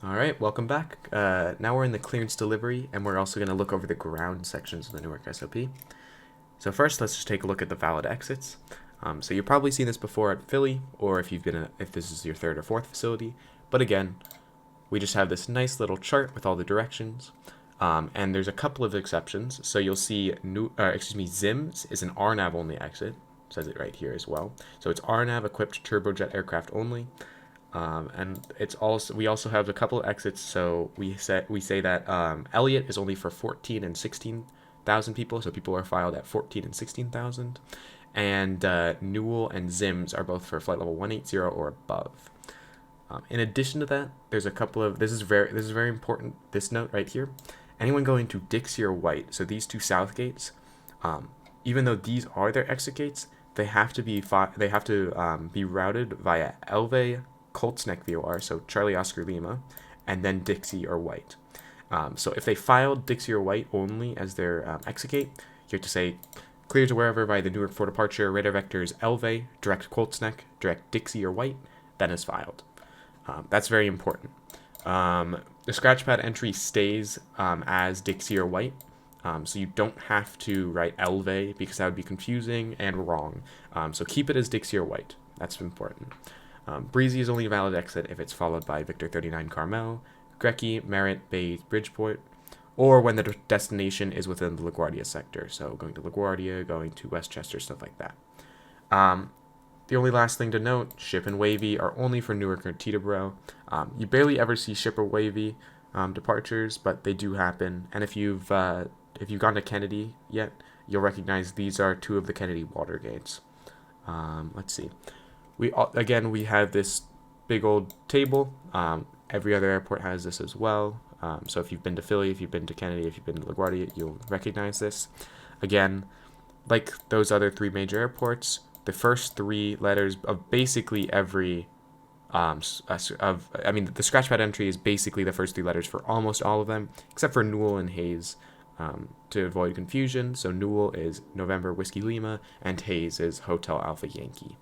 All right, welcome back. Now we're in the clearance delivery, and we're also going to look over the ground sections of the Newark SOP. So first, let's just take a look at the valid exits. So you've probably seen this before at Philly, or if this is your third or fourth facility. But again, we just have this nice little chart with all the directions. And there's a couple of exceptions. So you'll see ZIMS is an RNAV only exit. It says it right here as well. So it's RNAV equipped turbojet aircraft only. And we also have a couple of exits. So we say that Elliott is only for 14 and 16,000 people. So people are filed at 14 and 16,000. And Newell and ZIMS are both for flight level 180 or above. In addition to that, there's a couple of this is very important. This note right here, anyone going to Dixie or White, so these two south gates, even though these are their exit gates, they have to be routed via Elve, Colts Neck VOR, so Charlie Oscar Lima, and then Dixie or White. So if they filed Dixie or White only as their exit gate, you have to say clear to wherever via the Newark for departure, radar vectors Elve, direct Colts Neck, direct Dixie or White, then is filed. That's very important. The scratchpad entry stays as Dixie or White, so you don't have to write Elve because that would be confusing and wrong. So keep it as Dixie or White. That's important. Breezy is only a valid exit if it's followed by Victor 39 Carmel, Grecky, Merritt, Bay, Bridgeport, or when the destination is within the LaGuardia sector. So going to LaGuardia, going to Westchester, stuff like that. The only last thing to note, ship and wavy are only for Newark or Teterboro. You barely ever see ship or wavy departures, but they do happen. And if you've gone to Kennedy yet, you'll recognize these are two of the Kennedy water gates. Let's see. We have this big old table. Every other airport has this as well. So if you've been to Philly, if you've been to Kennedy, if you've been to LaGuardia, you'll recognize this. Again, like those other three major airports, the first three letters of basically every the scratchpad entry is basically the first three letters for almost all of them, except for Newell and Hayes, to avoid confusion. So Newell is November Whiskey Lima, and Hayes is Hotel Alpha Yankee.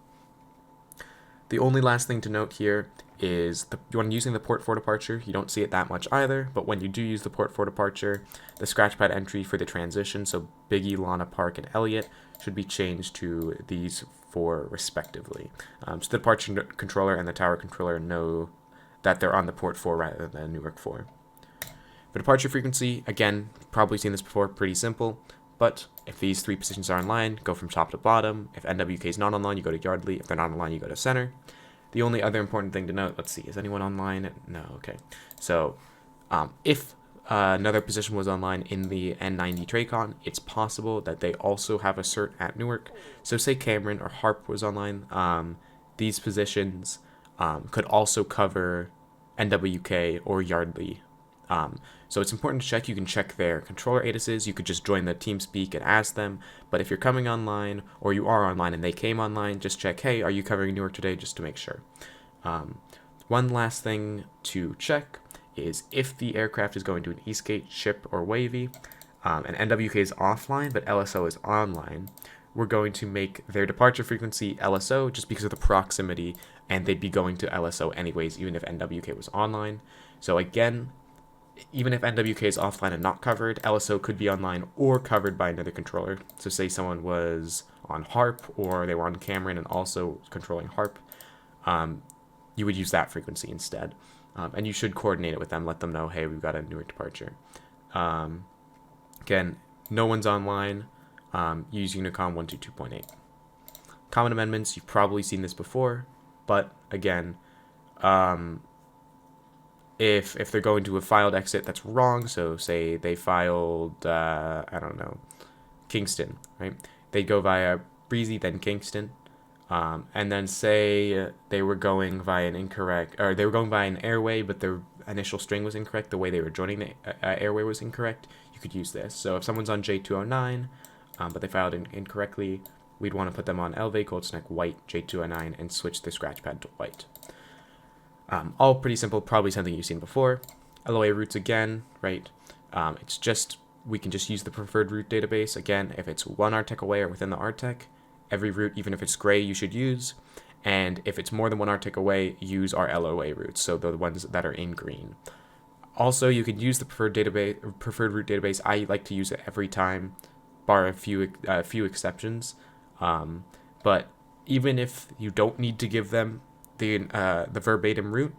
The only last thing to note here is when using the port for departure, you don't see it that much either, but when you do use the port for departure, the scratchpad entry for the transition, so Biggie, Lana Park, and Elliott, should be changed to these four respectively. So the departure controller and the tower controller know that they're on the port 4 rather than Newark 4. For departure frequency, again, probably seen this before, pretty simple. But if these three positions are online, go from top to bottom. If NWK is not online, you go to Yardley. If they're not online, you go to center. The only other important thing to note, let's see, is anyone online? No, okay. So if another position was online in the N90 Tracon, it's possible that they also have a cert at Newark. So say Cameron or Harp was online. These positions could also cover NWK or Yardley. So it's important to check. You can check their controller ATISes. You could just join the TeamSpeak and ask them. But if you're coming online or you are online and they came online, just check, hey, are you covering Newark today, just to make sure. One last thing to check is if the aircraft is going to an Eastgate, ship, or wavy, and NWK is offline, but LSO is online, we're going to make their departure frequency LSO just because of the proximity, and they'd be going to LSO anyways, even if NWK was online. So again, even if NWK is offline and not covered, LSO could be online or covered by another controller. So say someone was on Harp or they were on Cameron and also controlling Harp, you would use that frequency instead. And you should coordinate it with them, let them know, hey, we've got a Newark departure. Again, no one's online, use Unicom 122.8. Common amendments, you've probably seen this before, but again, if they're going to a filed exit that's wrong, so say they filed, Kingston, right? They go via Breezy, then Kingston, and then say they were going via an airway, but their initial string was incorrect, the way they were joining the airway was incorrect, you could use this. So if someone's on J209, but they filed incorrectly, we'd want to put them on Elve, Colts Neck, White, J209, and switch the scratchpad to White. All pretty simple, probably something you've seen before. LOA routes again, right? We can just use the preferred route database. Again, if it's one RTEC away or within the RTEC, every route, even if it's gray, you should use. And if it's more than 1 RTIC away, use our LOA routes, so the ones that are in green. Also, you can use the preferred route database. I like to use it every time, bar a few exceptions. But even if you don't need to give them the verbatim route,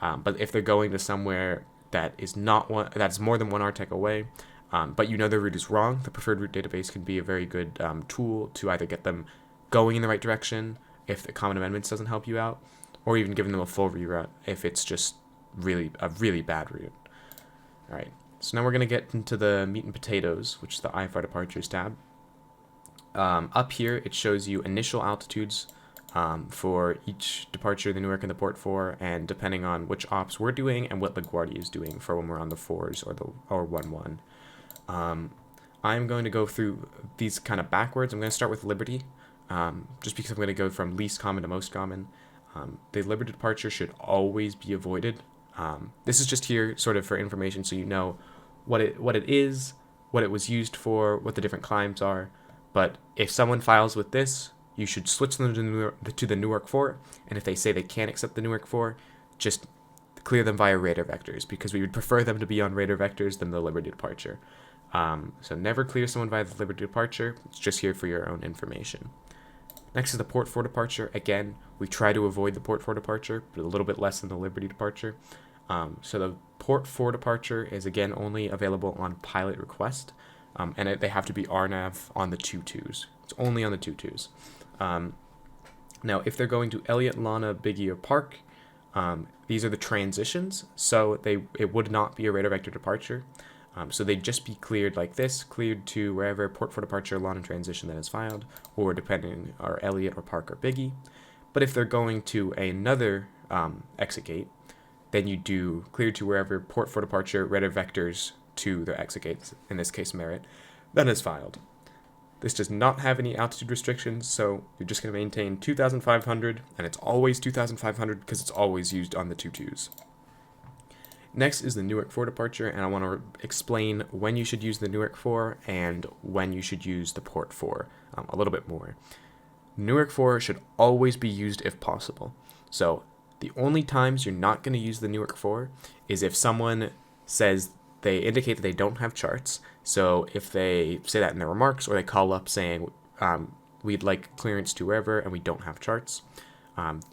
but if they're going to somewhere that is that's more than 1 RTIC away, but you know their route is wrong, the preferred route database can be a very good tool to either get them going in the right direction if the common amendments doesn't help you out, or even giving them a full reroute if it's just a really bad route. All right, so now we're going to get into the meat and potatoes, which is the IFR Departures tab. Up here, it shows you initial altitudes for each departure, the Newark and the Port 4, and depending on which ops we're doing and what LaGuardia is doing for when we're on the 4s or 1-1. I'm going to go through these kind of backwards. I'm going to start with Liberty, just because I'm going to go from least common to most common. The Liberty departure should always be avoided. This is just here sort of for information, so you know what it is, what it was used for, what the different climbs are. But if someone files with this, you should switch them to the Newark 4, and if they say they can't accept the Newark 4, just clear them via radar vectors, because we would prefer them to be on radar vectors than the Liberty departure. So never clear someone via the Liberty departure. It's just here for your own information. Next is the Port 4 departure. Again, we try to avoid the Port 4 departure, but a little bit less than the Liberty departure. So the Port 4 departure is again only available on pilot request, and they have to be RNAV on the 2-2s. It's only on the 2-2s. Now, if they're going to Elliott, Lana, Biggie, or Park, these are the transitions, so it would not be a radar vector departure. So they'd just be cleared like this, cleared to wherever Port 4 departure, Lana transition that is filed, or depending are Elliott or Park or Biggie. But if they're going to another exit gate, then you do clear to wherever Port 4 departure, radar vectors to their exit gates, in this case Merit, that is filed. This does not have any altitude restrictions, so you're just going to maintain 2,500, and it's always 2,500 because it's always used on the 2-2s. Next is the Newark 4 departure, and I want to explain when you should use the Newark 4 and when you should use the Port 4 a little bit more. Newark 4 should always be used if possible. So the only times you're not going to use the Newark 4 is if someone says they indicate that they don't have charts. So if they say that in their remarks, or they call up saying, we'd like clearance to wherever and we don't have charts.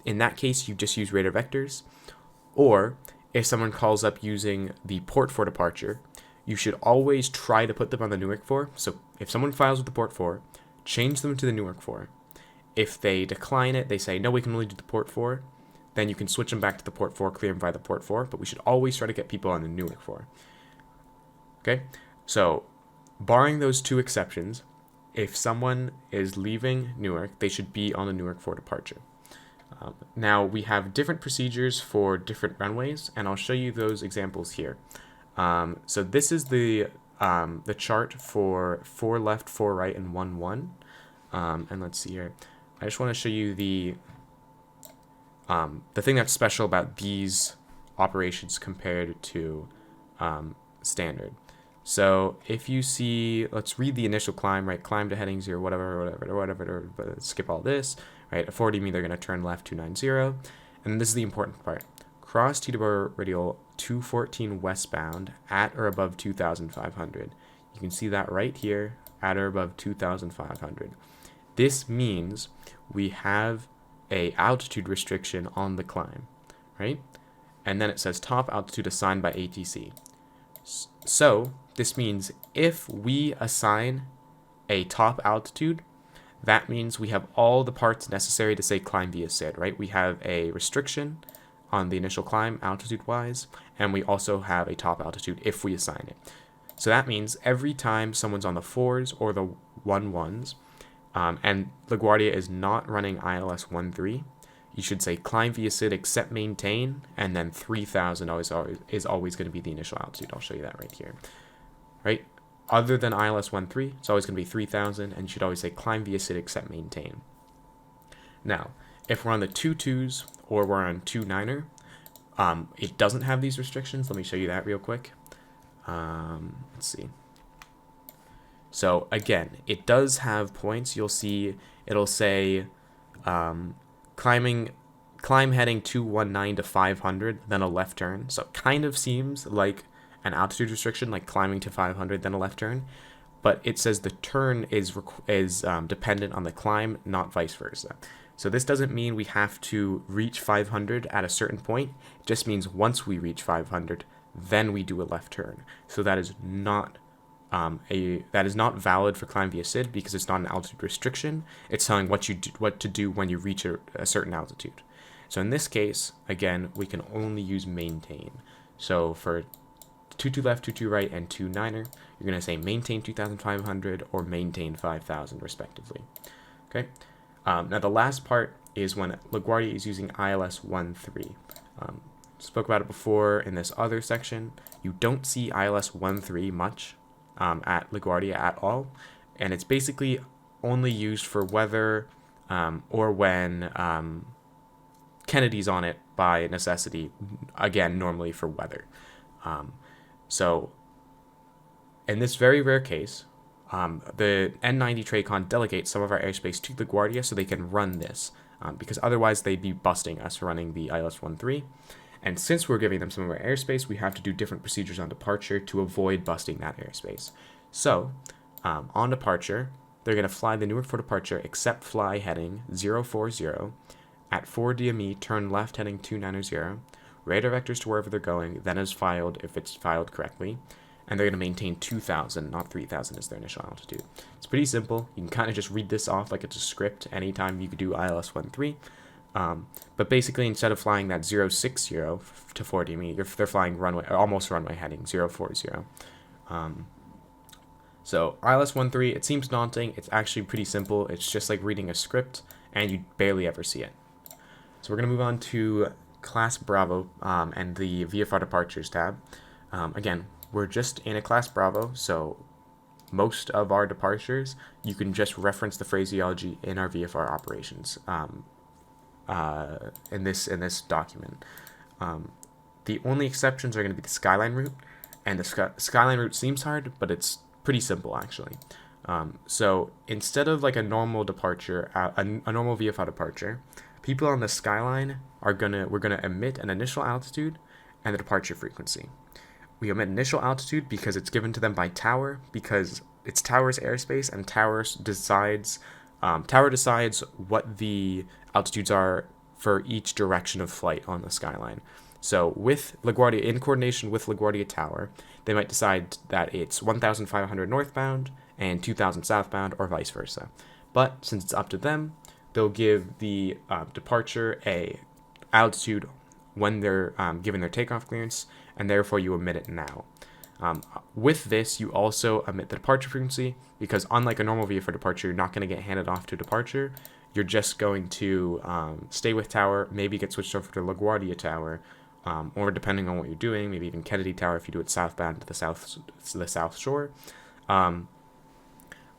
In that case, you just use radar vectors. Or if someone calls up using the Port 4 departure, you should always try to put them on the Newark 4. So if someone files with the Port 4, change them to the Newark 4. If they decline it, they say, no, we can only do the Port 4, then you can switch them back to the Port 4, clear them via the Port 4, but we should always try to get people on the Newark 4. Okay, so barring those two exceptions, if someone is leaving Newark, they should be on the Newark 4 departure. Now, we have different procedures for different runways, and I'll show you those examples here. So this is the chart for 4 left, 4 right, and 1-1. And let's see here. I just want to show you the thing that's special about these operations compared to standard. So if you see, let's read the initial climb, right? Climb to heading 0, whatever, but skip all this, right? At 40, they're going to turn left 290. And this is the important part. Cross TWR radial 214 westbound at or above 2,500. You can see that right here, at or above 2,500. This means we have a altitude restriction on the climb, right? And then it says top altitude assigned by ATC. So this means if we assign a top altitude, that means we have all the parts necessary to say climb via SID, right? We have a restriction on the initial climb altitude-wise, and we also have a top altitude if we assign it. So that means every time someone's on the 4s or the 1-1s, and LaGuardia is not running ILS 1-3, you should say climb via SID except maintain, and then 3,000 is always going to be the initial altitude. I'll show you that right here. Right? Other than ILS 1-3, it's always going to be 3,000, and you should always say climb via SID except maintain. Now, if we're on the 2-2s or we're on 2-9er, it doesn't have these restrictions. Let me show you that real quick. Let's see. So again, it does have points. You'll see it'll say climb heading 219 to 500, then a left turn. So it kind of seems like an altitude restriction, like climbing to 500, then a left turn. But it says the turn is dependent on the climb, not vice versa. So this doesn't mean we have to reach 500 at a certain point. It just means once we reach 500, then we do a left turn. So that is not valid for climb via SID because it's not an altitude restriction. It's telling what to do when you reach a certain altitude. So in this case, again, we can only use maintain. So for 22 left, 22 right, and 29er, you're going to say maintain 2,500 or maintain 5,000 respectively. Okay. Now the last part is when LaGuardia is using ILS 13. Spoke about it before in this other section. You don't see ILS 13 much at LaGuardia at all, and it's basically only used for weather or when Kennedy's on it by necessity, again, normally for weather. So in this very rare case, the N90 TRACON delegates some of our airspace to LaGuardia so they can run this, because otherwise they'd be busting us running the ILS 13. And since we're giving them some of our airspace, we have to do different procedures on departure to avoid busting that airspace. So on departure, they're going to fly the Newark for departure, except fly heading 040 at 4 DME, turn left heading 290, radar vectors to wherever they're going, then is filed if it's filed correctly, and they're going to maintain 2,000, not 3,000 as their initial altitude. It's pretty simple. You can kind of just read this off like it's a script anytime you could do ILS 13. But basically, instead of flying that 060 to 4 DME, they're flying runway, almost runway heading 040. So ILS 13, it seems daunting. It's actually pretty simple. It's just like reading a script, and you barely ever see it. So we're going to move on to Class Bravo and the VFR Departures tab. Again, we're just in a Class Bravo, so most of our departures, you can just reference the phraseology in our VFR operations in this document. The only exceptions are going to be the skyline route, and the skyline route seems hard, but it's pretty simple actually. So instead of like a normal departure, a normal VFR departure, people on the skyline we're gonna emit an initial altitude and the departure frequency. We omit initial altitude because it's given to them by tower, because it's tower's airspace, and tower decides what the altitudes are for each direction of flight on the skyline. So with LaGuardia, in coordination with LaGuardia Tower, they might decide that it's 1,500 northbound and 2,000 southbound, or vice versa. But since it's up to them, they'll give the departure a altitude when they're given their takeoff clearance, and therefore you omit it now. With this, you also omit the departure frequency, because unlike a normal VFR departure, you're not going to get handed off to departure. You're just going to stay with tower, maybe get switched over to LaGuardia Tower, or depending on what you're doing, maybe even Kennedy Tower if you do it southbound to the south shore.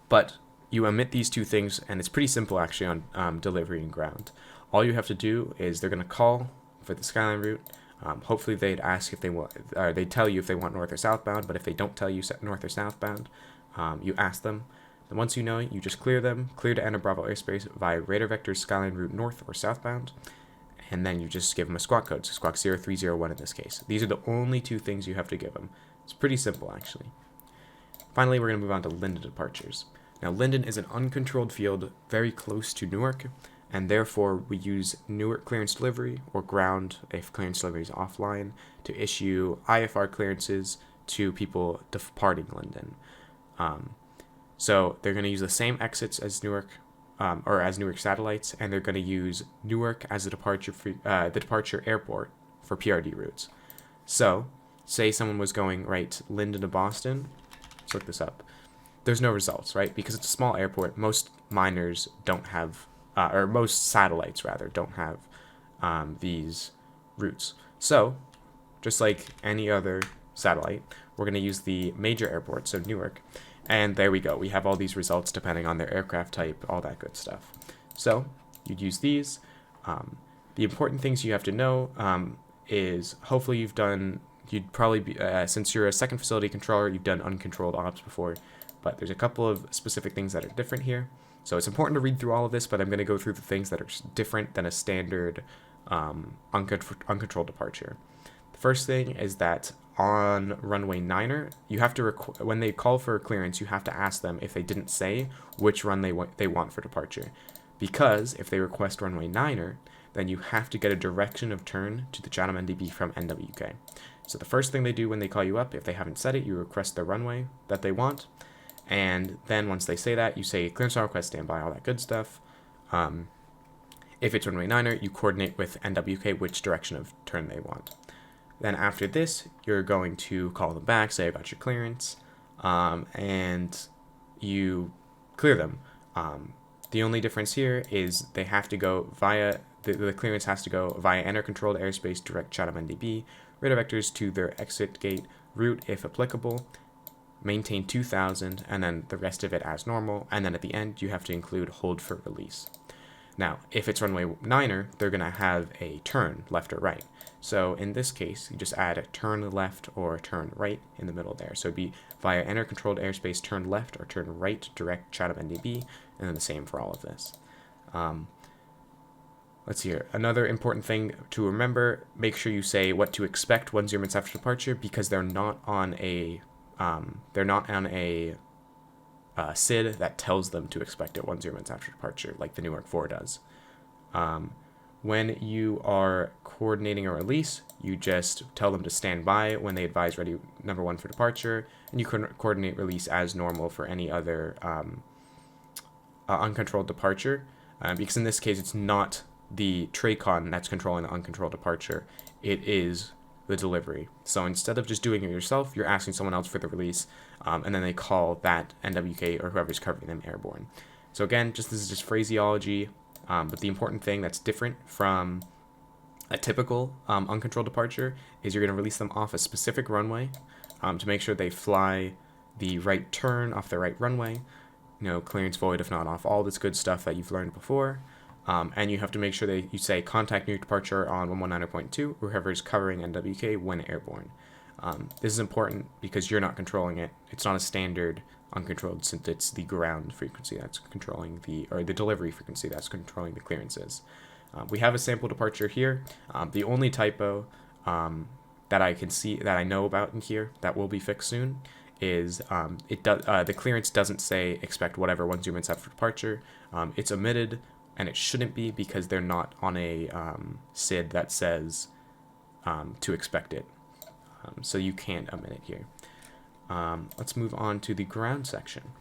But you omit these two things, and it's pretty simple actually on delivery and ground. All you have to do is they're going to call for the skyline route. Hopefully they'd ask if they want, or they tell you if they want north or southbound, but if they don't tell you north or southbound, you ask them. Then once you know it, you just clear them, clear to enter Bravo airspace via radar vectors skyline route north or southbound, and then you just give them a squawk code, so squawk 0301 in this case. These are the only two things you have to give them. It's pretty simple actually. Finally, we're going to move on to Linden departures. Now Linden is an uncontrolled field very close to Newark, and therefore we use Newark clearance delivery or ground if clearance delivery is offline to issue IFR clearances to people departing Linden. So they're going to use the same exits as Newark, or as Newark satellites, and they're going to use Newark as the departure airport for PRD routes. So, say someone was going right Linden to Boston. Let's look this up. There's no results, right? Because it's a small airport. Most miners don't have, or most satellites rather, don't have these routes. So, just like any other satellite, we're going to use the major airport, so Newark. And there we go. We have all these results depending on their aircraft type, all that good stuff. So you'd use these. The important things you have to know is hopefully you'd probably be, since you're a second facility controller, you've done uncontrolled ops before, but there's a couple of specific things that are different here. So it's important to read through all of this, but I'm going to go through the things that are different than a standard uncontrolled departure. The first thing is that on runway 9er, you have to when they call for clearance, you have to ask them if they didn't say which run they want for departure. Because if they request runway 9er, then you have to get a direction of turn to the Chatham NDB from NWK. So the first thing they do when they call you up, if they haven't said it, you request the runway that they want. And then once they say that, you say clearance on request, standby, all that good stuff. If it's runway 9er, you coordinate with NWK which direction of turn they want. Then after this, you're going to call them back, say about your clearance, and you clear them. The only difference here is they have to go via, the clearance has to go via enter-controlled airspace direct Chatham NDB, radar vectors to their exit gate route if applicable, maintain 2000, and then the rest of it as normal, and then at the end you have to include hold for release. Now, if it's runway 9er, they're going to have a turn left or right. So in this case, you just add a turn left or turn right in the middle there. So it'd be via enter-controlled airspace turn left or turn right direct Chatham NDB, and then the same for all of this. Let's see here. Another important thing to remember, make sure you say what to expect 10 minutes after departure, because they're not on a SID that tells them to expect it 10 minutes after departure, like the Newark 4 does. When you are coordinating a release, you just tell them to stand by when they advise ready number 1 for departure, and you can coordinate release as normal for any other uncontrolled departure, because in this case it's not the TRACON that's controlling the uncontrolled departure, it is the delivery. So instead of just doing it yourself, you're asking someone else for the release, and then they call that NWK or whoever's covering them airborne. So again, this is just phraseology, but the important thing that's different from a typical uncontrolled departure is you're going to release them off a specific runway to make sure they fly the right turn off the right runway, clearance void if not off, all this good stuff that you've learned before. And you have to make sure that you say contact Newark departure on 119.2, whoever is covering NWK when airborne. This is important because you're not controlling it. It's not a standard uncontrolled, since it's the ground frequency that's controlling the delivery frequency that's controlling the clearances. We have a sample departure here. The only typo that I can see, that I know about in here, that will be fixed soon, is the clearance doesn't say expect whatever 10 minutes after departure. It's omitted. And it shouldn't be, because they're not on a SID that says to expect it. So you can't omit it here. Let's move on to the ground section.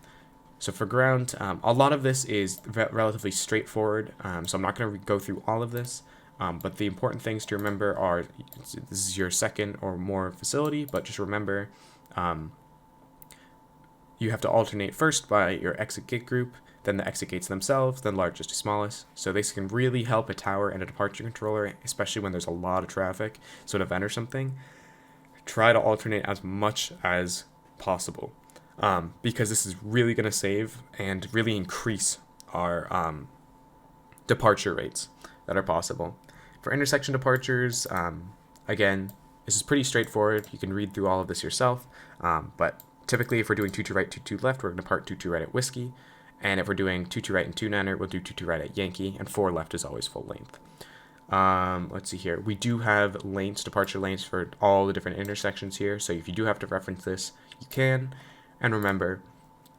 So for ground, a lot of this is relatively straightforward, so I'm not going to go through all of this. But the important things to remember are, this is your second or more facility, but just remember you have to alternate first by your exit gate group, then the exit gates themselves, then largest to smallest. So this can really help a tower and a departure controller, especially when there's a lot of traffic, so an event or something. Try to alternate as much as possible, because this is really going to save and really increase our departure rates that are possible. For intersection departures, again, this is pretty straightforward. You can read through all of this yourself, but typically if we're doing 22 right, 22 left, we're going to depart 22 right at Whiskey. And if we're doing 22 right and 29er, we'll do 22 right at Yankee, and 4 left is always full length. Let's see here. We do have lanes, departure lanes for all the different intersections here, so if you do have to reference this, you can. And remember,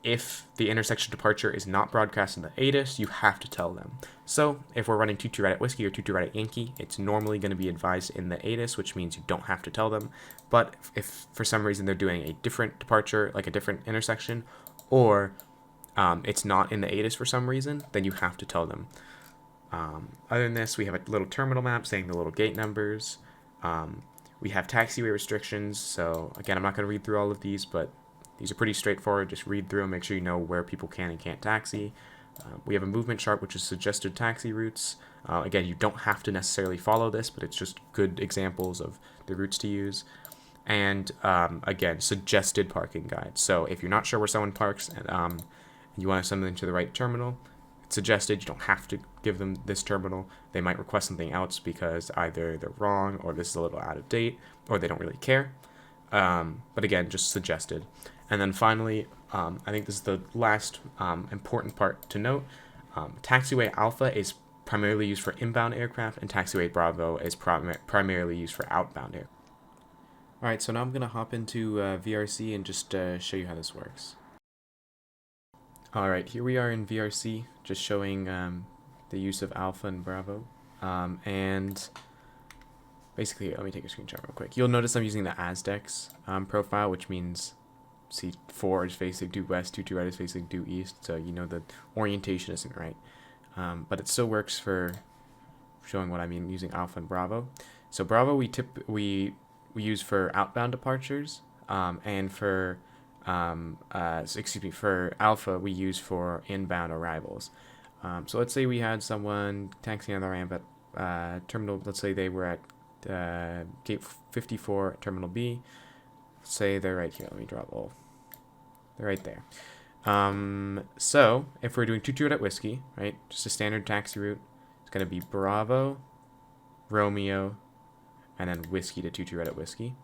if the intersection departure is not broadcast in the ATIS, you have to tell them. So if we're running 22 right at Whiskey or 22 right at Yankee, it's normally going to be advised in the ATIS, which means you don't have to tell them. But if for some reason they're doing a different departure, like a different intersection, or it's not in the ATIS for some reason, then you have to tell them. Other than this, we have a little terminal map saying the little gate numbers. We have taxiway restrictions, so again, I'm not going to read through all of these, but these are pretty straightforward. Just read through them, make sure you know where people can and can't taxi. We have a movement chart, which is suggested taxi routes. Again, you don't have to necessarily follow this, but it's just good examples of the routes to use. And again, suggested parking guides. So if you're not sure where someone parks and you want to send them to the right terminal, it's suggested. You don't have to give them this terminal. They might request something else because either they're wrong, or this is a little out of date, or they don't really care. but again, just suggested. And then finally, I think this is the last important part to note. Taxiway Alpha is primarily used for inbound aircraft, and Taxiway Bravo is primarily used for outbound aircraft. Alright, so now I'm going to hop into VRC and just show you how this works. Alright, here we are in VRC, just showing the use of Alpha and Bravo. And basically, let me take a screenshot real quick. You'll notice I'm using the Aztecs profile, which means C4 is facing due west, 2-2 right is facing due east, so you know the orientation isn't right. But it still works for showing what I mean using Alpha and Bravo. So Bravo we use for outbound departures, and for for Alpha we use for inbound arrivals. So let's say we had someone taxiing on the ramp at terminal. Let's say they were at gate 54 at terminal B. Let's say they're right here. Let me draw a little. They're right there. So if we're doing 2-2 at whiskey, right, just a standard taxi route, it's going to be Bravo, Romeo, and then whiskey to 2-2 at whiskey.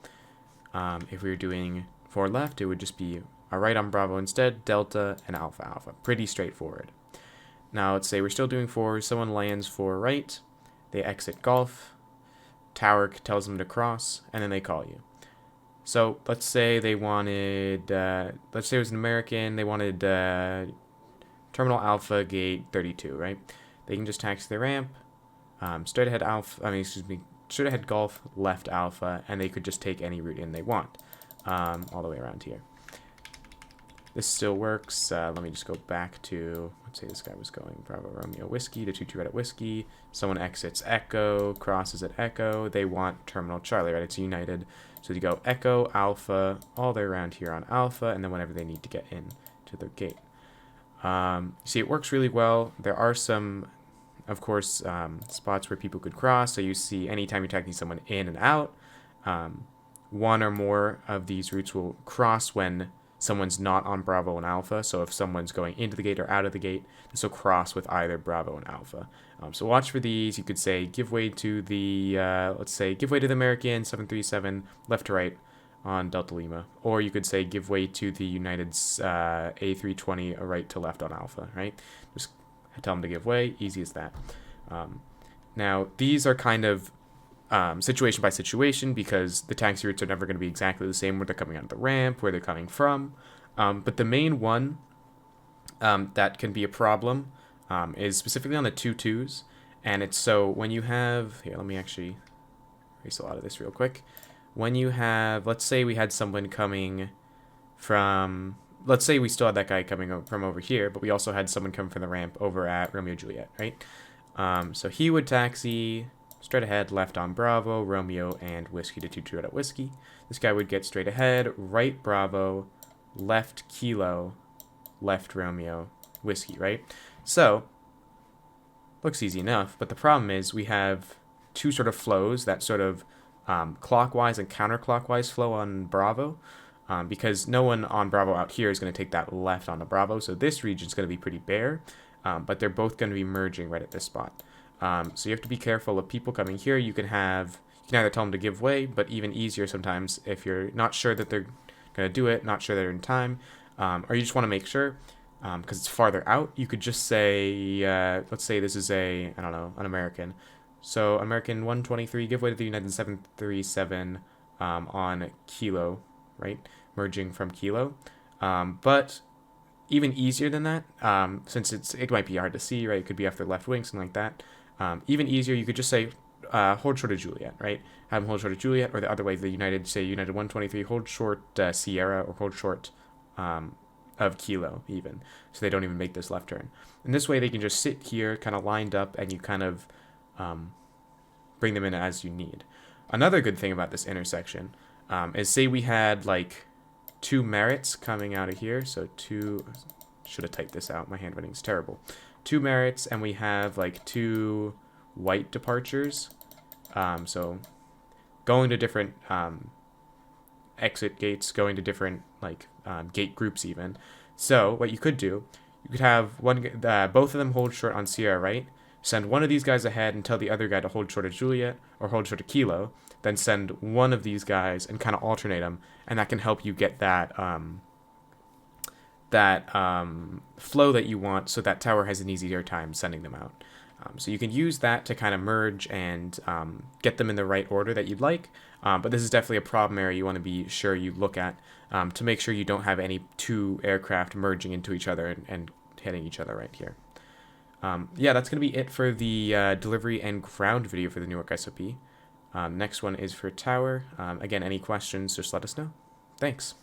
If we were doing forward left, it would just be a right on Bravo instead, Delta, and Alpha Alpha. Pretty straightforward. Now let's say we're still doing forward. Someone lands for right, they exit Golf, tower tells them to cross, and then they call you. So let's say they wanted, let's say it was an American, they wanted Terminal Alpha Gate 32, right? They can just taxi the ramp, straight ahead straight ahead Golf, left Alpha, and they could just take any route in they want, all the way around here. This still works. Let me just go back to, let's say this guy was going Bravo Romeo Whiskey to 2-2 Red at Whiskey. Someone exits Echo, crosses at Echo. They want Terminal Charlie, right? It's United. So you go Echo, Alpha, all the way around here on Alpha, and then whenever they need to get in to their gate. See, it works really well. There are some, of course, spots where people could cross. So you see anytime you're taking someone in and out, one or more of these routes will cross when someone's not on Bravo and Alpha. So if someone's going into the gate or out of the gate, this will cross with either Bravo and Alpha. So watch for these. You could say give way to the, let's say give way to the American 737 left to right on Delta Lima. Or you could say give way to the United's A320 right to left on Alpha, right? Just tell them to give way. Easy as that. Now, these are kind of situation by situation because the taxi routes are never going to be exactly the same where they're coming out of the ramp, where they're coming from. But the main one that can be a problem is specifically on the 2-2s. And it's so when you have, here, let me actually erase a lot of this real quick. When you have, let's say we had someone coming from, let's say we still had that guy coming from over here, but we also had someone come from the ramp over at Romeo Juliet, right? So he would taxi straight ahead, left on Bravo, Romeo, and Whiskey to 2-2 at Whiskey. This guy would get straight ahead, right Bravo, left Kilo, left Romeo, Whiskey, right? So, looks easy enough, but the problem is we have two sort of flows that sort of clockwise and counterclockwise flow on Bravo, because no one on Bravo out here is going to take that left on the Bravo, so this region is going to be pretty bare, but they're both going to be merging right at this spot. So you have to be careful of people coming here. You can either tell them to give way, but even easier sometimes if you're not sure that they're going to do it, not sure they're in time, or you just want to make sure, because it's farther out, you could just say, let's say this is an American. So American 123, give way to the United 737 on Kilo, right? Merging from Kilo. But even easier than that, since it might be hard to see, right? It could be after left wing, something like that. Even easier, you could just say hold short of Juliet, right? Have them hold short of Juliet, or the other way, the United 123, hold short Sierra, or hold short of Kilo, even, so they don't even make this left turn. And this way, they can just sit here, kind of lined up, and you kind of bring them in as you need. Another good thing about this intersection is, say we had like two merits coming out of here, so should have typed this out, my handwriting's terrible. Two merits, and we have like two white departures, so going to different exit gates, going to different like gate groups even. So what you could do, you could have both of them hold short on Sierra right, send one of these guys ahead and tell the other guy to hold short of Juliet or hold short of Kilo. then send one of these guys and kind of alternate them, and that can help you get that flow that you want, so that tower has an easier time sending them out. So you can use that to kind of merge and get them in the right order that you'd like, but this is definitely a problem area you want to be sure you look at to make sure you don't have any two aircraft merging into each other and hitting each other right here. Yeah, that's going to be it for the delivery and ground video for the Newark SOP. Next one is for tower. Again, any questions, just let us know. Thanks.